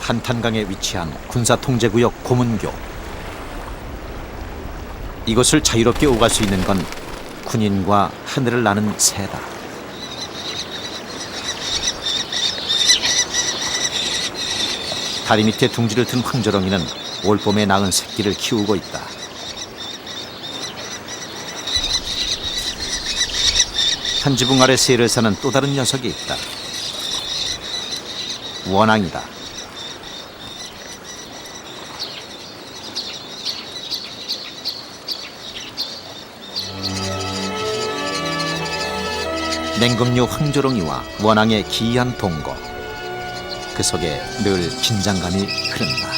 한탄강에 위치한 군사통제구역 고문교. 이곳을 자유롭게 오갈 수 있는 건 군인과 하늘을 나는 새다. 다리 밑에 둥지를 든 황조롱이는 올봄에 낳은 새끼를 키우고 있다. 한 지붕 아래 새를 사는 또 다른 녀석이 있다. 원앙이다. 냉금류 황조롱이와 원앙의 기이한 동거. 그 속에 늘 긴장감이 흐른다.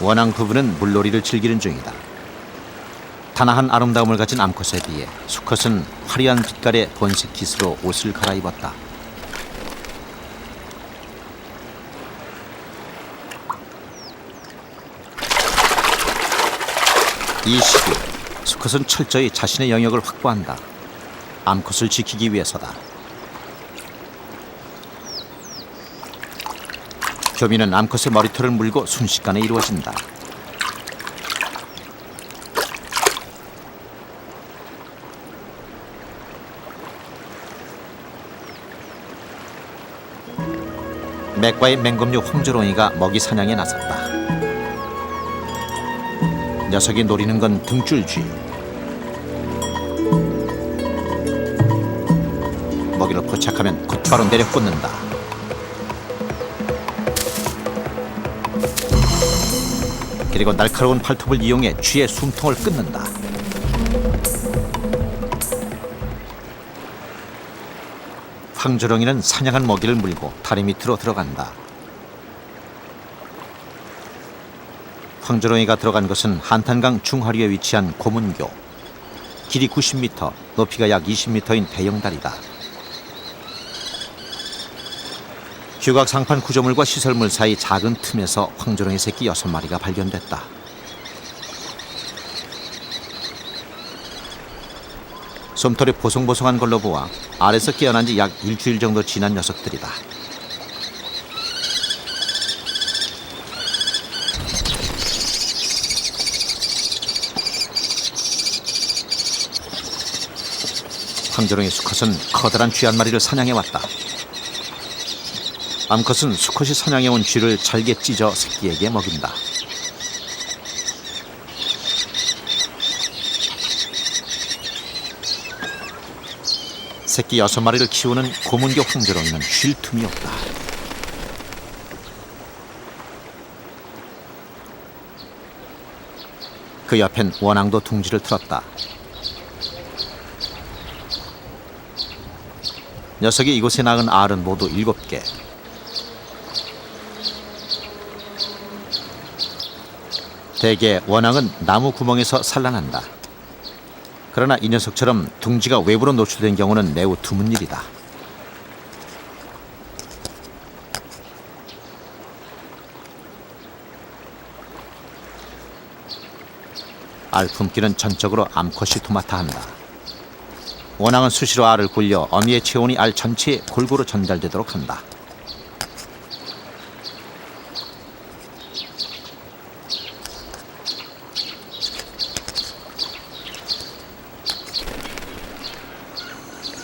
원앙 부부는 물놀이를 즐기는 중이다. 단아한 아름다움을 가진 암컷에 비해 수컷은 화려한 빛깔의 번식 깃으로 옷을 갈아입었다. 이 시기 수컷은 철저히 자신의 영역을 확보한다. 암컷을 지키기 위해서다. 교미는 암컷의 머리털을 물고 순식간에 이루어진다. 맥과의 맹금류 황조롱이가 먹이 사냥에 나섰다. 녀석이 노리는 건 등줄쥐. 먹이를 포착하면 곧바로 내려 꽂는다. 그리고 날카로운 발톱을 이용해 쥐의 숨통을 끊는다. 황조롱이는 사냥한 먹이를 물고 다리 밑으로 들어간다. 황조롱이가 들어간 곳은 한탄강 중하류에 위치한 고문교. 길이 90m, 높이가 약 20m인 대형 다리다. 규각 상판 구조물과 시설물 사이 작은 틈에서 황조롱이 새끼 6마리가 발견됐다. 솜털이 보송보송한 걸로 보아 알에서 깨어난 지 약 일주일 정도 지난 녀석들이다. 황조롱이 수컷은 커다란 쥐 한 마리를 사냥해왔다. 암컷은 수컷이 사냥해온 쥐를 잘게 찢어 새끼에게 먹인다. 새끼 6마리를 키우는 고문교 황조롱이는 쉴 틈이 없다. 그 옆엔 원앙도 둥지를 틀었다. 녀석이 이곳에 낳은 알은 모두 7개. 대개 원앙은 나무 구멍에서 산란한다. 그러나 이 녀석처럼 둥지가 외부로 노출된 경우는 매우 드문 일이다. 알 품기는 전적으로 암컷이 도맡아 한다. 원앙은 수시로 알을 굴려 어미의 체온이 알 전체에 골고루 전달되도록 한다.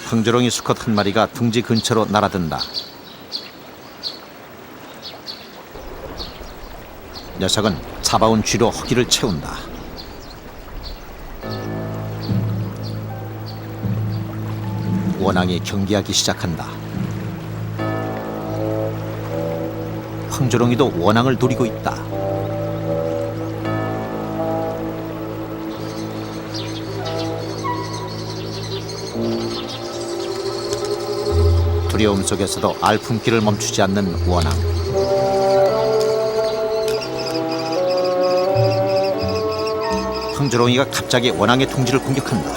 황조롱이 수컷 한 마리가 둥지 근처로 날아든다. 녀석은 잡아온 쥐로 허기를 채운다. 원앙이 경계하기 시작한다. 황조롱이도 원앙을 노리고 있다. 두려움 속에서도 알 품기를 멈추지 않는 원앙. 황조롱이가 갑자기 원앙의 둥지를 공격한다.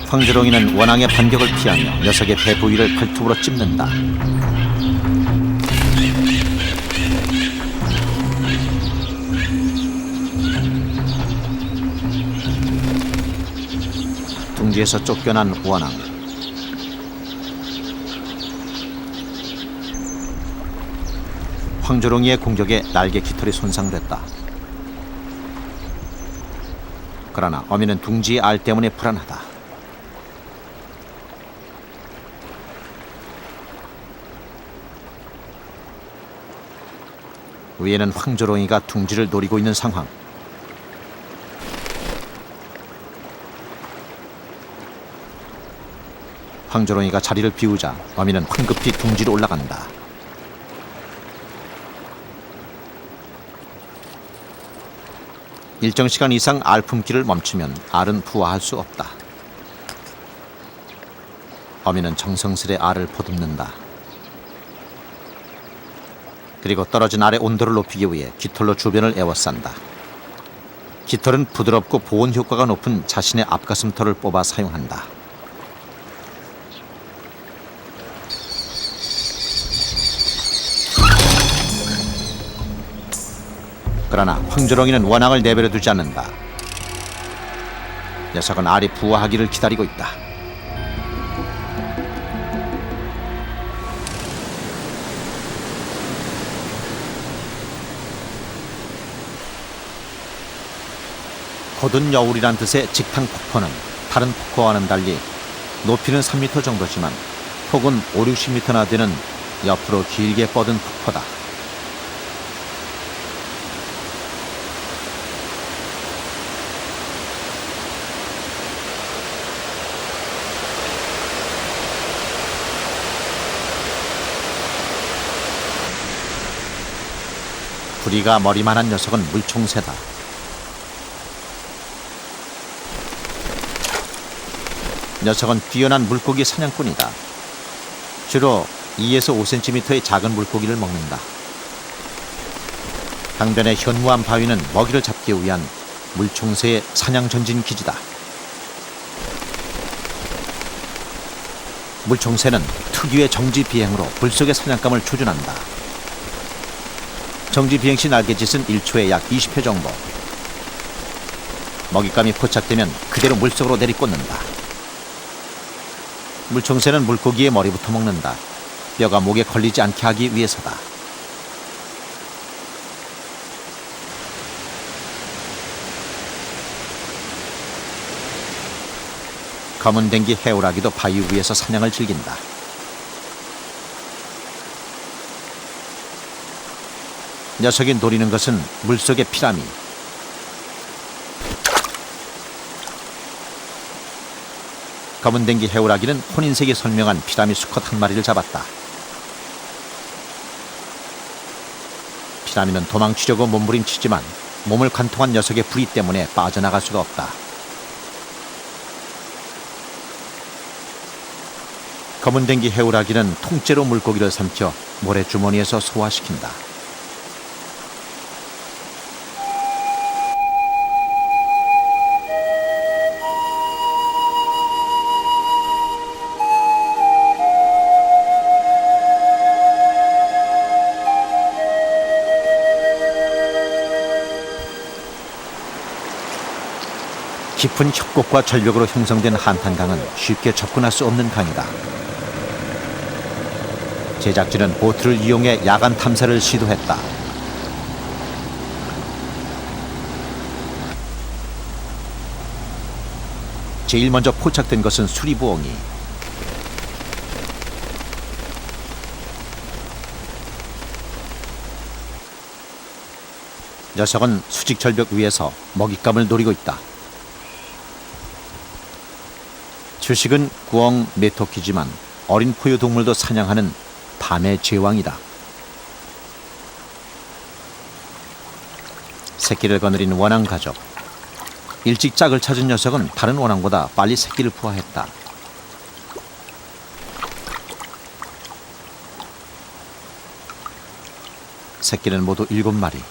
황조롱이는 원앙의 반격을 피하며 녀석의 배 부위를 발톱으로 찝는다. 둥지에서 쫓겨난 원앙. 황조롱이의 공격에 날개 깃털이 손상됐다. 그러나 어미는 둥지의 알 때문에 불안하다. 위에는 황조롱이가 둥지를 노리고 있는 상황. 황조롱이가 자리를 비우자 어미는 황급히 둥지로 올라간다. 일정 시간 이상 알 품기를 멈추면 알은 부화할 수 없다. 어미는 정성스레 알을 보듬는다. 그리고 떨어진 알의 온도를 높이기 위해 깃털로 주변을 에워싼다. 깃털은 부드럽고 보온 효과가 높은 자신의 앞가슴털을 뽑아 사용한다. 그러나 황조롱이는 원앙을 내버려 두지 않는다. 녀석은 알이 부화하기를 기다리고 있다. 곧은 여울이란 뜻의 직탕 폭포는 다른 폭포와는 달리 높이는 3m 정도지만 폭은 5, 60m나 되는 옆으로 길게 뻗은 폭포다. 부리가 머리만한 녀석은 물총새다. 녀석은 뛰어난 물고기 사냥꾼이다. 주로 2에서 5cm의 작은 물고기를 먹는다. 강변의 현무암 바위는 먹이를 잡기 위한 물총새의 사냥 전진 기지다. 물총새는 특유의 정지 비행으로 물속의 사냥감을 조준한다. 정지 비행 시 날개짓은 1초에 약 20회 정도. 먹잇감이 포착되면 그대로 물속으로 내리꽂는다. 물총새는 물고기의 머리부터 먹는다. 뼈가 목에 걸리지 않게 하기 위해서다. 검은댕기 해오라기도 바위 위에서 사냥을 즐긴다. 녀석이 노리는 것은 물속의 피라미. 검은댕기 해오라기는 혼인색이 선명한 피라미 수컷 한 마리를 잡았다. 피라미는 도망치려고 몸부림치지만 몸을 관통한 녀석의 부리 때문에 빠져나갈 수가 없다. 검은댕기 해오라기는 통째로 물고기를 삼켜 모래주머니에서 소화시킨다. 깊은 협곡과 절벽으로 형성된 한탄강은 쉽게 접근할 수 없는 강이다. 제작진은 보트를 이용해 야간 탐사를 시도했다. 제일 먼저 포착된 것은 수리부엉이. 녀석은 수직 절벽 위에서 먹잇감을 노리고 있다. 주식은 구엉 메토키지만 어린 포유동물도 사냥하는 밤의 제왕이다. 새끼를 거느린 원앙 가족. 일찍 짝을 찾은 녀석은 다른 원앙보다 빨리 새끼를 부화했다. 새끼는 모두 7마리.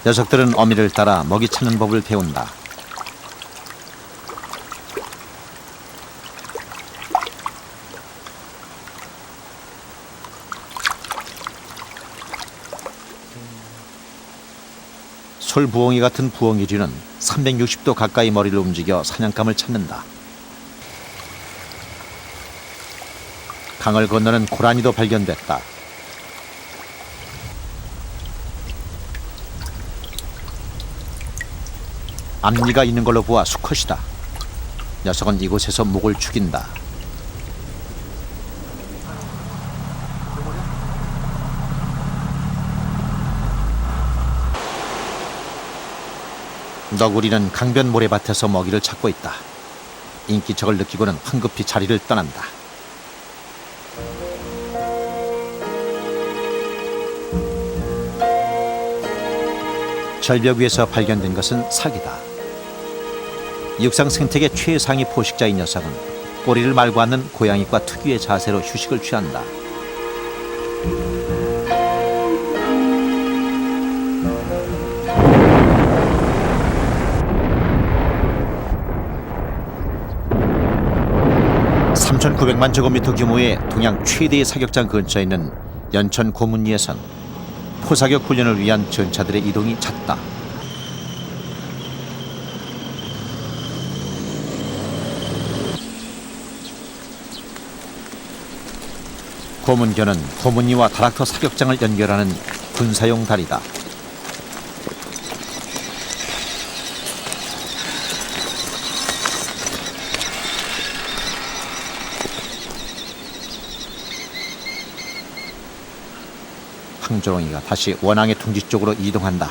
녀석들은 어미를 따라 먹이 찾는 법을 배운다. 솔부엉이 같은 부엉이류는 360도 가까이 머리를 움직여 사냥감을 찾는다. 강을 건너는 고라니도 발견됐다. 앞니가 있는 걸로 보아 수컷이다. 녀석은 이곳에서 목을 죽인다. 너구리는 강변 모래밭에서 먹이를 찾고 있다. 인기척을 느끼고는 황급히 자리를 떠난다. 절벽 위에서 발견된 것은 사기다. 육상 생태계 최상위 포식자인 녀석은 꼬리를 말고 앉는 고양이과 특유의 자세로 휴식을 취한다. (3,900만) 제곱미터 규모의 동양 최대의 사격장 근처에 있는 연천 고문리에선 포사격 훈련을 위한 전차들의 이동이 잦다. 고문교는 고문리와 다락터 사격장을 연결하는 군사용 다리다. 황조롱이가 다시 원앙의 둥지 쪽으로 이동한다.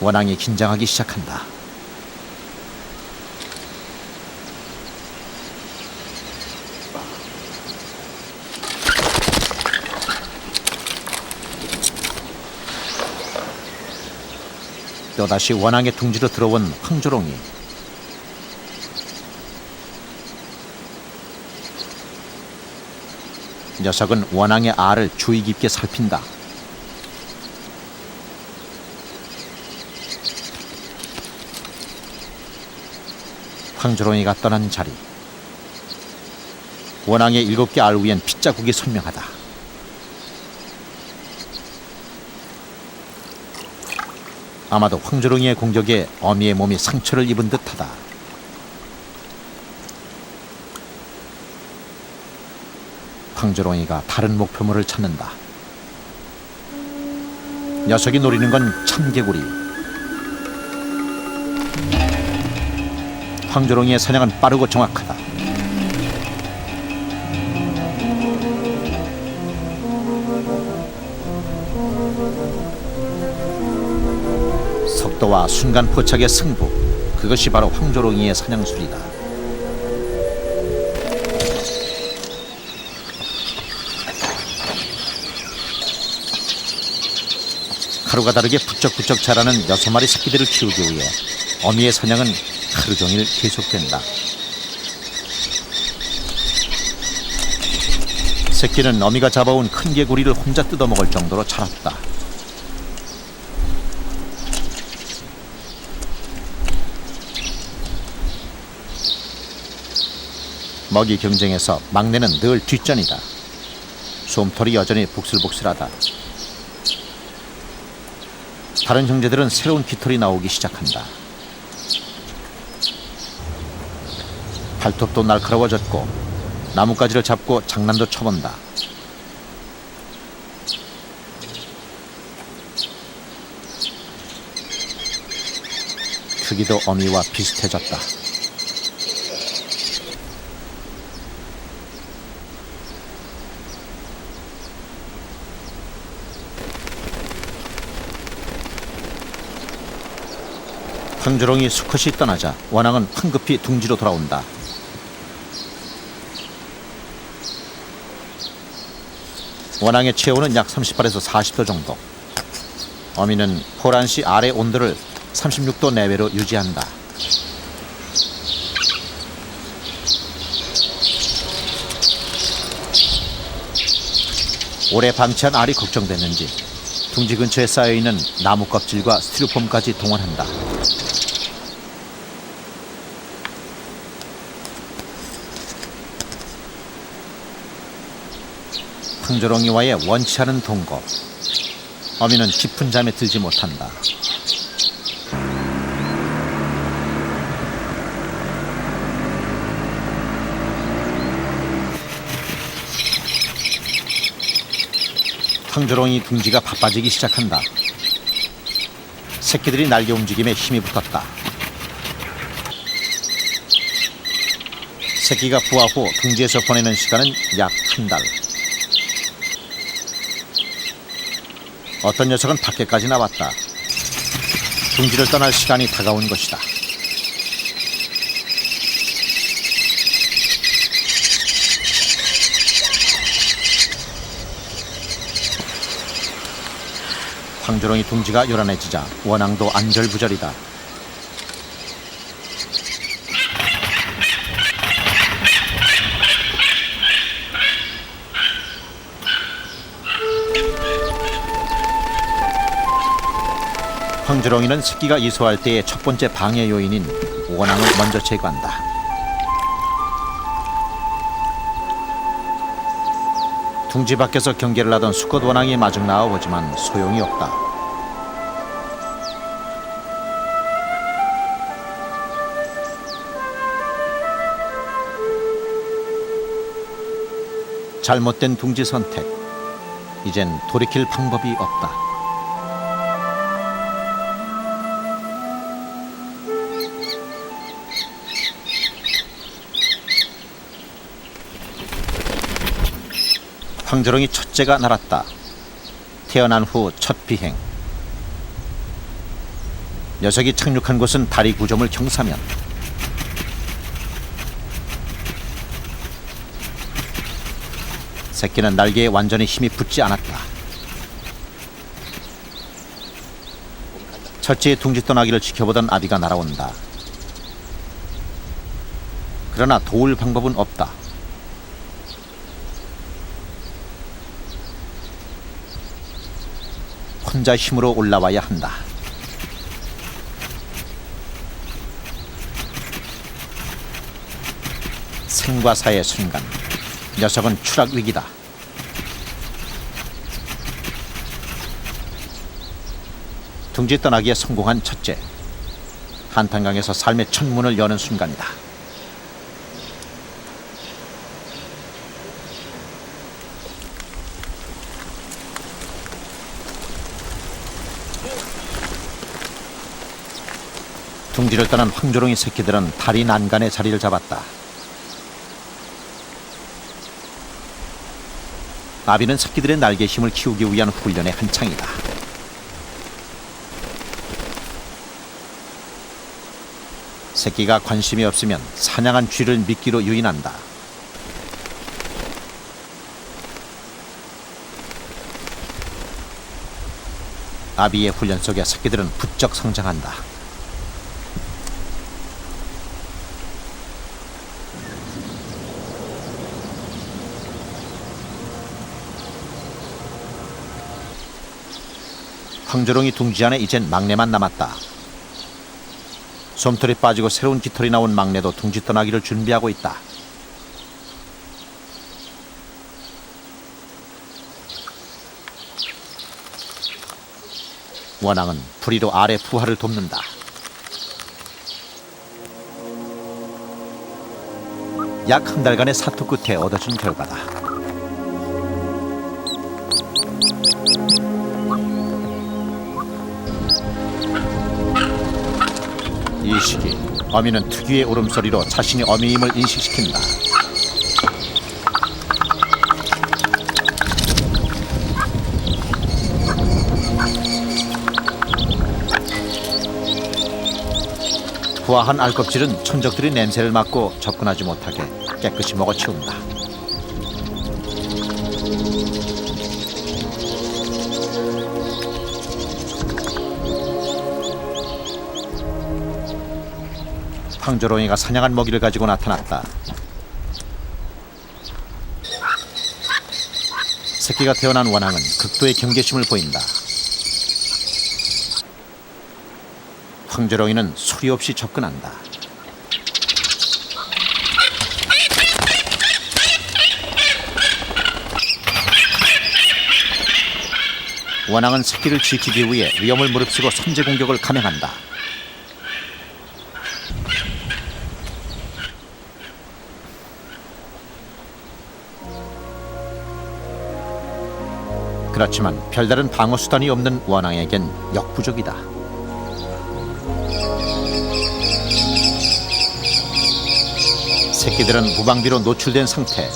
원앙이 긴장하기 시작한다. 또다시 원앙의 둥지로 들어온 황조롱이. 녀석은 원앙의 알을 주의 깊게 살핀다. 황조롱이가 떠난 자리. 원앙의 7개 알 위엔 핏자국이 선명하다. 아마도 황조롱이의 공격에 어미의 몸이 상처를 입은 듯하다. 황조롱이가 다른 목표물을 찾는다. 녀석이 노리는 건 참개구리. 황조롱이의 사냥은 빠르고 정확하다. 속도와 순간 포착의 승부, 그것이 바로 황조롱이의 사냥술이다. 하루가 다르게 부쩍부쩍 자라는 6마리 새끼들을 키우기 위해 어미의 사냥은 하루 종일 계속된다. 새끼는 어미가 잡아온 큰 개구리를 혼자 뜯어먹을 정도로 자랐다. 먹이 경쟁에서 막내는 늘 뒷전이다. 솜털이 여전히 복슬복슬하다. 다른 형제들은 새로운 깃털이 나오기 시작한다. 발톱도 날카로워졌고 나뭇가지를 잡고 장난도 쳐본다. 크기도 어미와 비슷해졌다. 황조롱이 수컷이 떠나자 원앙은 황급히 둥지로 돌아온다. 원앙의 체온은 약 38에서 40도 정도. 어미는 포란시 아래 온도를 36도 내외로 유지한다. 오래 방치한 알이 걱정됐는지 둥지 근처에 쌓여있는 나무 껍질과 스티로폼까지 동원한다. 황조롱이와의 원치 않은 동거. 어미는 깊은 잠에 들지 못한다. 황조롱이 둥지가 바빠지기 시작한다. 새끼들이 날개 움직임에 힘이 붙었다. 새끼가 부화 후 둥지에서 보내는 시간은 약 한 달. 어떤 녀석은 밖에까지 나왔다. 둥지를 떠날 시간이 다가온 것이다. 황조롱이 둥지가 요란해지자 원앙도 안절부절이다. 황조롱이는 새끼가 이소할 때의 첫 번째 방해 요인인 원앙을 먼저 제거한다. 둥지 밖에서 경계를 하던 수컷 원앙이 마중 나와보지만 소용이 없다. 잘못된 둥지 선택. 이젠 돌이킬 방법이 없다. 황조롱이 첫째가 날았다. 태어난 후 첫 비행. 녀석이 착륙한 곳은 다리 구조물 경사면. 새끼는 날개에 완전히 힘이 붙지 않았다. 첫째의 둥지 떠나기를 지켜보던 아비가 날아온다. 그러나 도울 방법은 없다. 혼자 힘으로 올라와야 한다. 생과 사의 순간, 녀석은 추락 위기다. 둥지 떠나기에 성공한 첫째. 한탄강에서 삶의 첫 문을 여는 순간이다. 둥지를 떠난 황조롱이 새끼들은 다리 난간에 자리를 잡았다. 아비는 새끼들의 날개 힘을 키우기 위한 훈련의 한창이다. 새끼가 관심이 없으면 사냥한 쥐를 미끼로 유인한다. 아비의 훈련 속에 새끼들은 부쩍 성장한다. 황조롱이 둥지 안에 이젠 막내만 남았다. 솜털이 빠지고 새로운 깃털이 나온 막내도 둥지 떠나기를 준비하고 있다. 원앙은 부리로 아래 부하를 돕는다. 약 한 달간의 사투 끝에 얻어진 결과다. 이 시기 어미는 특유의 울음소리로 자신이 어미임을 인식시킨다. 부화한 알껍질은 천적들이 냄새를 맡고 접근하지 못하게 깨끗이 먹어치운다. 황조롱이가 사냥한 먹이를 가지고 나타났다. 새끼가 태어난 원앙은 극도의 경계심을 보인다. 황조롱이는 소리 없이 접근한다. 원앙은 새끼를 지키기 위해 위험을 무릅쓰고 선제 공격을 감행한다. 그렇지만 별다른 방어 수단이 없는 원앙에겐 역부족이다. 새끼들은 무방비로 노출된 상태.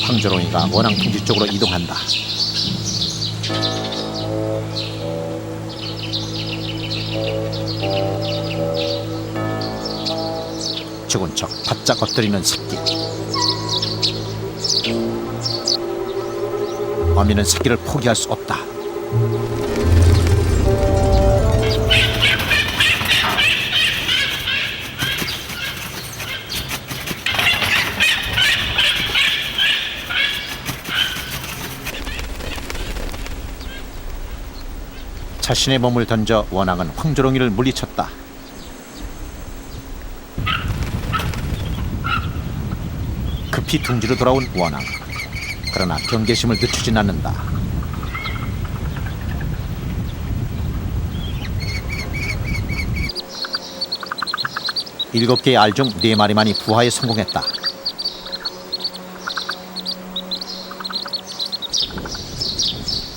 황조롱이가 원앙 둥지 쪽으로 이동한다. 죽은 척 바짝 엎드리는 새끼. 어미는 새끼를 포기할 수 없다. 자신의 몸을 던져 원앙은 황조롱이를 물리쳤다. 급히 둥지로 돌아온 원앙. 그러나 경계심을 늦추진 않는다. 일곱 개의 알 중 4마리만이 부화에 성공했다.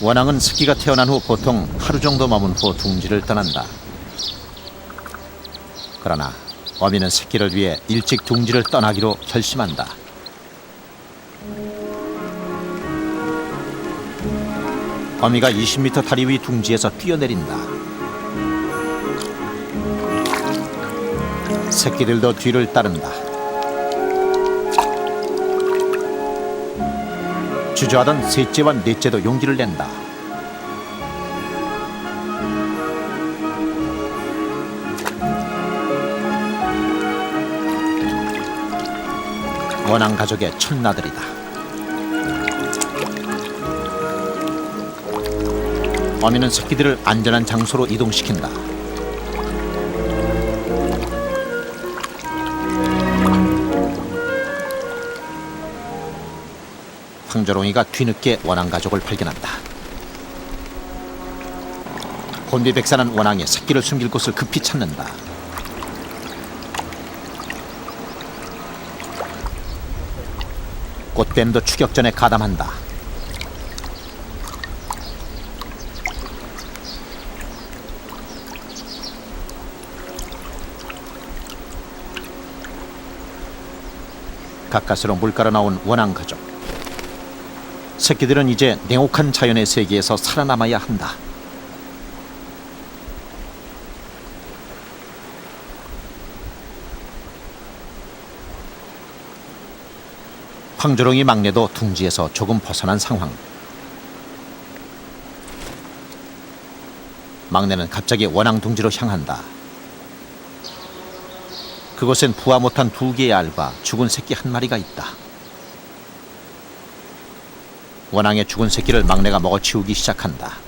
원앙은 새끼가 태어난 후 보통 하루 정도 머문 후 둥지를 떠난다. 그러나 어미는 새끼를 위해 일찍 둥지를 떠나기로 결심한다. 어미가 20m 다리 위 둥지에서 뛰어내린다. 새끼들도 뒤를 따른다. 주저하던 셋째와 넷째도 용기를 낸다. 원앙 가족의 첫나들이다. 어미는 새끼들을 안전한 장소로 이동시킨다. 황조롱이가 뒤늦게 원앙 가족을 발견한다. 곤비백사는 원앙의 새끼를 숨길 곳을 급히 찾는다. 꽃뱀도 추격전에 가담한다. 가까스로 물가로 나온 원앙 가족. 새끼들은 이제 냉혹한 자연의 세계에서 살아남아야 한다. 황조롱이 막내도 둥지에서 조금 벗어난 상황. 막내는 갑자기 원앙 둥지로 향한다. 그곳엔 부화 못한 2개의 알과 죽은 새끼 1마리가 있다. 원앙의 죽은 새끼를 막내가 먹어치우기 시작한다.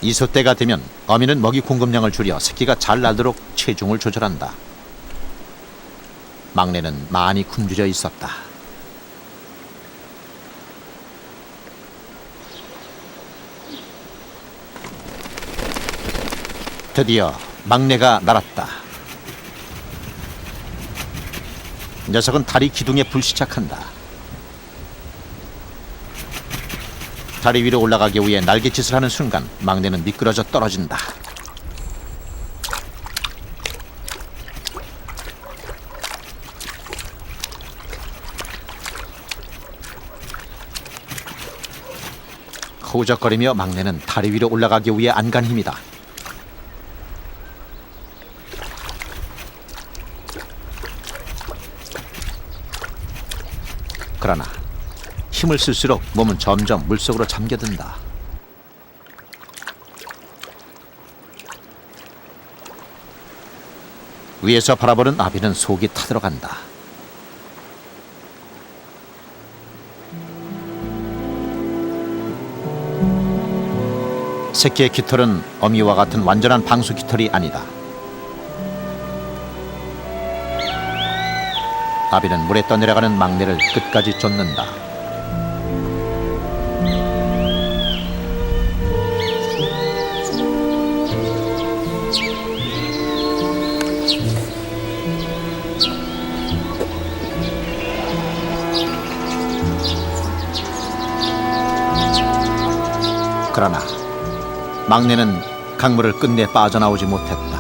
이소때가 되면 어미는 먹이 공급량을 줄여 새끼가 잘 날도록 체중을 조절한다. 막내는 많이 굶주려 있었다. 드디어 막내가 날았다. 녀석은 다리 기둥에 불시착한다. 다리 위로 올라가기 위해 날갯짓을 하는 순간 막내는 미끄러져 떨어진다. 허우적거리며 막내는 다리 위로 올라가기 위해 안간 힘이다. 그러나 힘을 쓸수록 몸은 점점 물속으로 잠겨든다. 위에서 바라보는 아비는 속이 타들어간다. 새끼의 깃털은 어미와 같은 완전한 방수 깃털이 아니다. 다비는 물에 떠내려가는 막내를 끝까지 쫓는다. 그러나 막내는 강물을 끝내 빠져나오지 못했다.